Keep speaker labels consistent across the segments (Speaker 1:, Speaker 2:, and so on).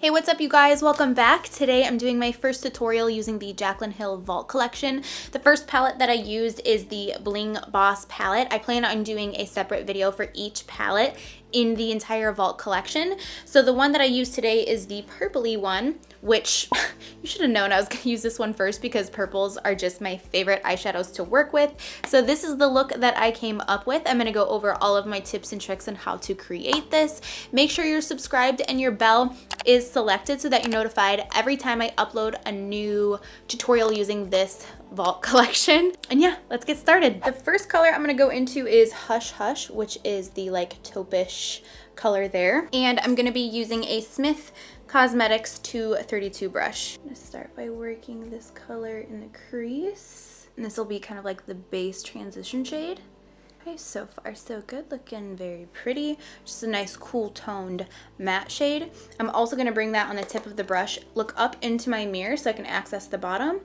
Speaker 1: Hey, what's up you guys? Welcome back. Today I'm doing my first tutorial using the Jaclyn Hill Vault Collection. The first palette that I used is the Bling Boss palette. I plan on doing a separate video for each palette in the entire Vault Collection. So the one that I used today is the purpley one, which you should have known I was going to use this one first because purples are just my favorite eyeshadows to work with. So this is the look that I came up with. I'm going to go over all of my tips and tricks on how to create this. Make sure you're subscribed and your bell is selected so that you're notified every time I upload a new tutorial using this Vault Collection. And yeah, let's get started. The first color I'm going to go into is Hush Hush, which is the like taupe-ish color there. And I'm going to be using a Smith Cosmetics 232 brush. I'm going to start by working this color in the crease. And this will be kind of like the base transition shade. Okay, so far so good, looking very pretty. Just a nice cool toned matte shade. I'm also going to bring that on the tip of the brush, look up into my mirror so I can access the bottom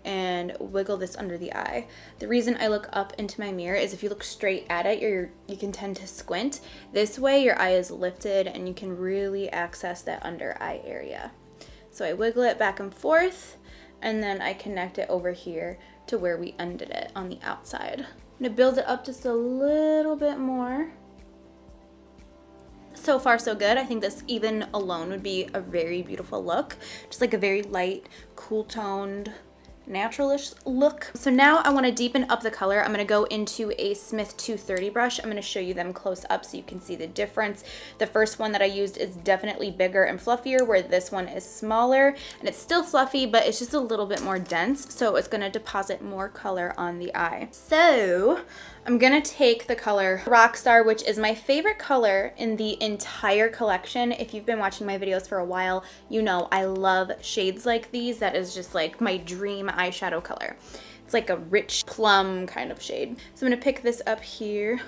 Speaker 1: and wiggle this under the eye. The reason I look up into my mirror is if you look straight at it, you can tend to squint. This way your eye is lifted and you can really access that under eye area. So I wiggle it back and forth and then I connect it over here to where we ended it on the outside. I'm gonna build it up just a little bit more. So far so good. I think this even alone would be a very beautiful look. Just like a very light, cool toned, naturalish look. So now I want to deepen up the color. I'm going to go into a Smith 230 brush. I'm going to show you them close up so you can see the difference. The first one that I used is definitely bigger and fluffier, where this one is smaller and it's still fluffy, but it's just a little bit more dense. So it's going to deposit more color on the eye. So I'm going to take the color Rockstar, which is my favorite color in the entire collection. If you've been watching my videos for a while, you know I love shades like these. That is just like my dream eyeshadow color. It's like a rich plum kind of shade. So I'm going to pick this up here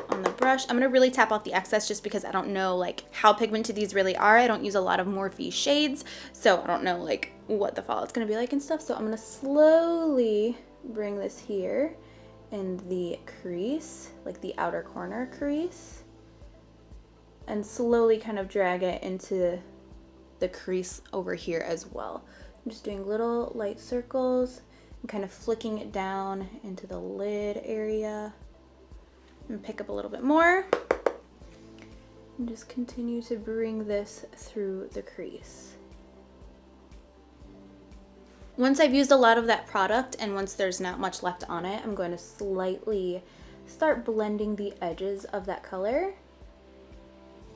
Speaker 1: on the brush. I'm going to really tap off the excess just because I don't know like how pigmented these really are. I don't use a lot of Morphe shades, so I don't know like what the fallout's going to be like and stuff. So I'm going to slowly bring this here in the crease, like the outer corner crease, and slowly kind of drag it into the crease over here as well. I'm just doing little light circles and kind of flicking it down into the lid area and pick up a little bit more and just continue to bring this through the crease. Once I've used a lot of that product and once there's not much left on it, I'm going to slightly start blending the edges of that color.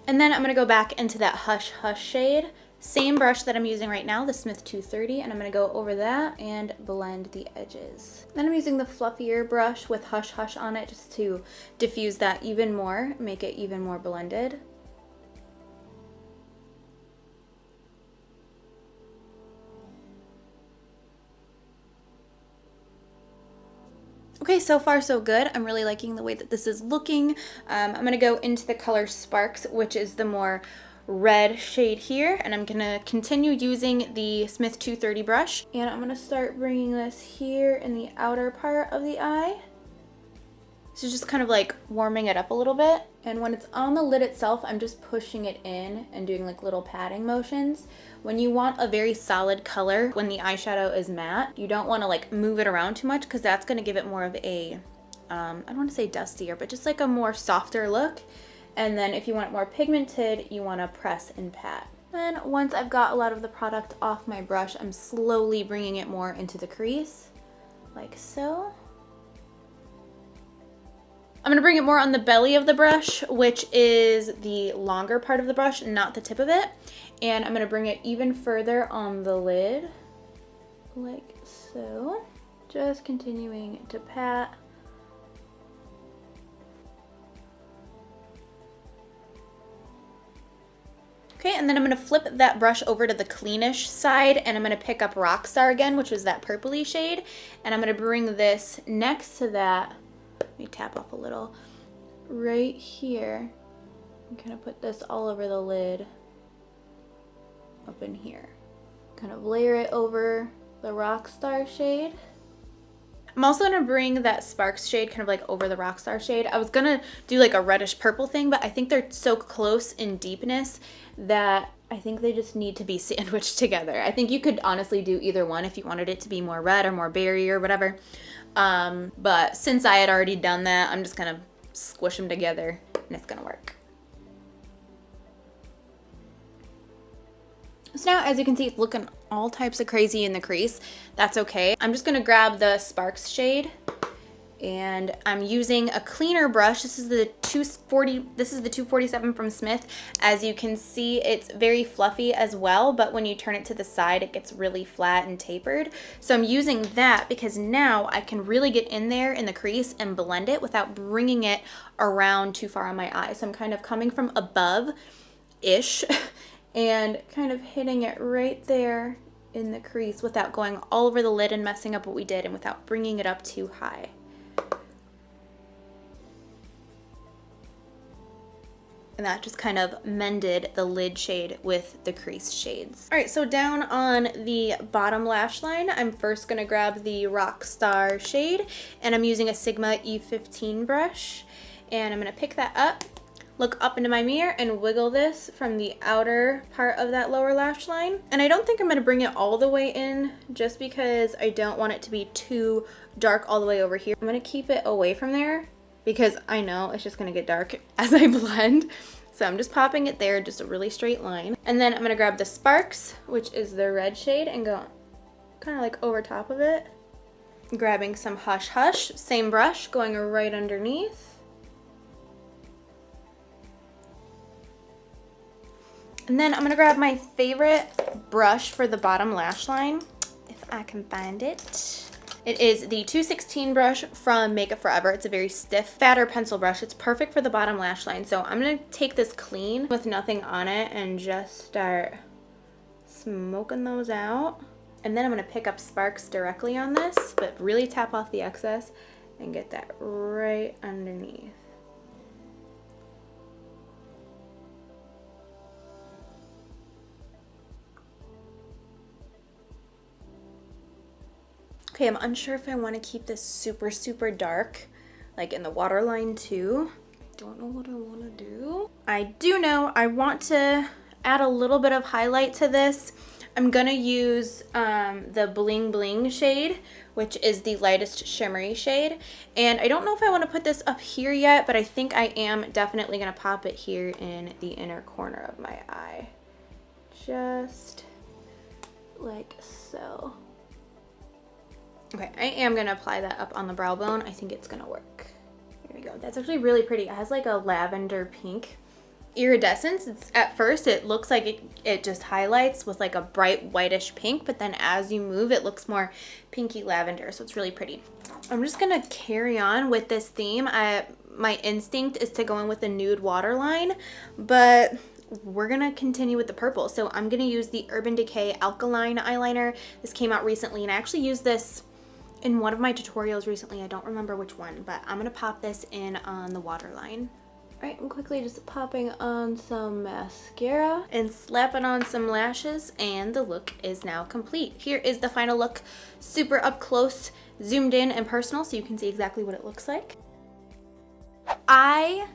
Speaker 1: And then I'm going to go back into that Hush Hush shade. Same brush that I'm using right now, the Smith 230, and I'm going to go over that and blend the edges. Then I'm using the fluffier brush with Hush Hush on it just to diffuse that even more, make it even more blended. Okay, so far so good. I'm really liking the way that this is looking. I'm going to go into the color Sparks, which is the more red shade here, and I'm going to continue using the Smith 230 brush. And I'm going to start bringing this here in the outer part of the eye. So just kind of like warming it up a little bit. And when it's on the lid itself, I'm just pushing it in and doing like little patting motions. When you want a very solid color, when the eyeshadow is matte, you don't want to like move it around too much because that's going to give it more of a, I don't want to say dustier, but just like a more softer look. And then if you want it more pigmented, you want to press and pat. And once I've got a lot of the product off my brush, I'm slowly bringing it more into the crease, like so. I'm going to bring it more on the belly of the brush, which is the longer part of the brush, not the tip of it. And I'm going to bring it even further on the lid, like so. Just continuing to pat. Okay, and then I'm going to flip that brush over to the cleanish side, and I'm going to pick up Rockstar again, which was that purpley shade. And I'm going to bring this next to that. Let me tap off a little right here and kind of put this all over the lid up in here. Kind of layer it over the Rockstar shade. I'm also gonna bring that Sparks shade kind of like over the Rockstar shade. I was gonna do like a reddish purple thing, but I think they're so close in deepness that I think they just need to be sandwiched together. I think you could honestly do either one if you wanted it to be more red or more berry or whatever. But since I had already done that, I'm just gonna squish them together and it's gonna work. So now, as you can see, it's looking all types of crazy in the crease. That's okay. I'm just gonna grab the Sparks shade and I'm using a cleaner brush. This is the 247 from Smith. As you can see, it's very fluffy as well, but when you turn it to the side, it gets really flat and tapered. So I'm using that because now I can really get in there in the crease and blend it without bringing it around too far on my eye. So I'm kind of coming from above-ish and kind of hitting it right there in the crease without going all over the lid and messing up what we did and without bringing it up too high. And that just kind of mended the lid shade with the crease shades. All right, so down on the bottom lash line, I'm first gonna grab the Rockstar shade and I'm using a Sigma E15 brush. And I'm gonna pick that up, look up into my mirror and wiggle this from the outer part of that lower lash line. And I don't think I'm gonna bring it all the way in just because I don't want it to be too dark all the way over here. I'm gonna keep it away from there because I know it's just gonna get dark as I blend. So I'm just popping it there, just a really straight line. And then I'm gonna grab the Sparks, which is the red shade, and go kind of like over top of it. Grabbing some Hush Hush, same brush, going right underneath. And then I'm gonna grab my favorite brush for the bottom lash line, if I can find it. It is the 216 brush from Makeup Forever. It's a very stiff, fatter pencil brush. It's perfect for the bottom lash line. So I'm gonna take this clean with nothing on it and just start smoking those out. And then I'm gonna pick up Sparks directly on this, but really tap off the excess and get that right underneath. Okay, I'm unsure if I want to keep this super, super dark, like in the waterline too. Don't know what I want to do. I do know I want to add a little bit of highlight to this. I'm gonna use the Bling Bling shade, which is the lightest shimmery shade. And I don't know if I want to put this up here yet, but I think I am definitely gonna pop it here in the inner corner of my eye. Just like so. Okay, I am gonna apply that up on the brow bone. I think it's gonna work. There we go. That's actually really pretty. It has like a lavender pink iridescence. It's, at first it looks like it just highlights with like a bright whitish pink, but then as you move it looks more pinky lavender, so it's really pretty. I'm just gonna carry on with this theme. My instinct is to go in with a nude waterline, but we're gonna continue with the purple. So I'm gonna use the Urban Decay Alkaline eyeliner. This came out recently and I actually used this in one of my tutorials recently. I don't remember which one, but I'm gonna pop this in on the waterline. All right, I'm quickly just popping on some mascara and slapping on some lashes, and the look is now complete. Here is the final look, super up close, zoomed in and personal, so you can see exactly what it looks like. I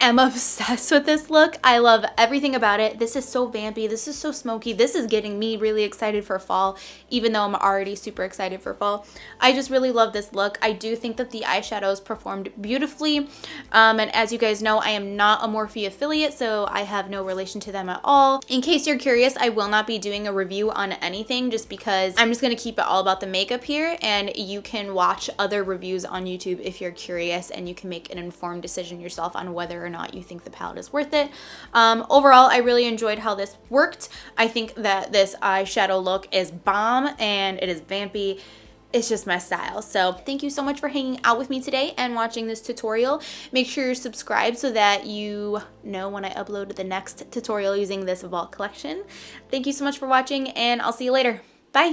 Speaker 1: am obsessed with this look. I love everything about it. This is so vampy. This is so smoky. This is getting me really excited for fall, even though I'm already super excited for fall. I just really love this look. I do think that the eyeshadows performed beautifully. And as you guys know, I am not a Morphe affiliate, so I have no relation to them at all. In case you're curious, I will not be doing a review on anything just because I'm just going to keep it all about the makeup here, and you can watch other reviews on YouTube if you're curious, and you can make an informed decision yourself on whether or not you think the palette is worth it. Overall, I really enjoyed how this worked. I think that this eyeshadow look is bomb and it is vampy. It's just my style. So thank you so much for hanging out with me today and watching this tutorial. Make sure you're subscribed so that you know when I upload the next tutorial using this vault collection. Thank you so much for watching, and I'll see you later. Bye.